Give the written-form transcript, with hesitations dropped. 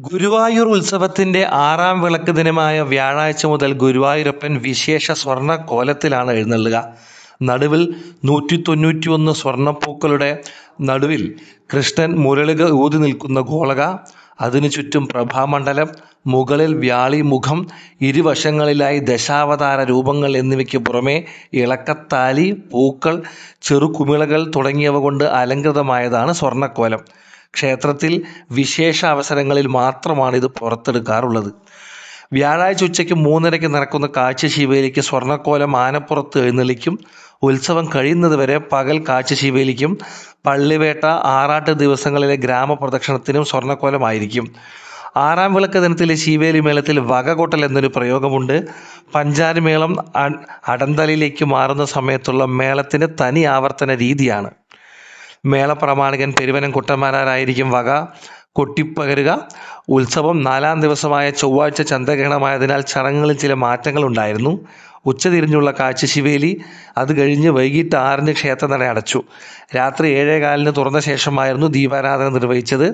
ഗുരുവായൂർ ഉത്സവത്തിന്റെ ആറാം വിളക്ക് ദിനമായ വ്യാഴാഴ്ച മുതൽ ഗുരുവായൂരപ്പൻ വിശേഷ സ്വർണ്ണ കോലത്തിലാണ് എഴുന്നള്ളുക. നടുവിൽ 191 സ്വർണ്ണപ്പൂക്കളുടെ നടുവിൽ കൃഷ്ണൻ മുരളിക ഊതി നിൽക്കുന്ന ഗോളക, അതിനു ചുറ്റും പ്രഭാമണ്ഡലം, മുകളിൽ വ്യാളി മുഖം, ഇരുവശങ്ങളിലായി ദശാവതാര രൂപങ്ങൾ എന്നിവയ്ക്ക് പുറമെ ഇളക്കത്താലി, പൂക്കൾ, ചെറുകുമിളകൾ തുടങ്ങിയവ കൊണ്ട് അലങ്കൃതമായതാണ് സ്വർണ്ണക്കോലം. ക്ഷേത്രത്തിൽ വിശേഷ അവസരങ്ങളിൽ മാത്രമാണ് ഇത് പുറത്തെടുക്കാറുള്ളത്. വ്യാഴാഴ്ച ഉച്ചയ്ക്ക് 3:30 നടക്കുന്ന കാഴ്ചശീവേലിക്ക് സ്വർണ്ണക്കോലം ആനപ്പുറത്ത് എഴുന്നള്ളിക്കും. ഉത്സവം കഴിയുന്നതുവരെ പകൽ കാഴ്ചശീവേലിക്കും പള്ളിവേട്ട, ആറാട്ട് ദിവസങ്ങളിലെ ഗ്രാമപ്രദക്ഷിണത്തിനും സ്വർണ്ണക്കോലമായിരിക്കും. ആറാം വിളക്ക് ദിനത്തിലെ ശീവേലി മേളത്തിൽ വകകൊട്ടൽ എന്നൊരു പ്രയോഗമുണ്ട്. പഞ്ചാരിമേളം അടന്തലിലേക്ക് മാറുന്ന സമയത്തുള്ള മേളത്തിന് തനി ആവർത്തന രീതിയാണ്. മേളപ്രമാണികൻ പെരുവനം കുട്ടന്മാരായിരിക്കും വക കൊട്ടിപ്പകരുക. ഉത്സവം 4-ാം ദിവസമായ ചൊവ്വാഴ്ച ചന്ദ്രഗ്രഹണമായതിനാൽ ചടങ്ങുകളിൽ ചില മാറ്റങ്ങളുണ്ടായിരുന്നു. ഉച്ചതിരിഞ്ഞുള്ള കാഴ്ചശീവേലി, അത് കഴിഞ്ഞ് വൈകിട്ട് 6-ന് ക്ഷേത്രനട അടച്ചു. രാത്രി 7:15 തുറന്ന ശേഷമായിരുന്നു ദീപാരാധന നിർവഹിച്ചത്.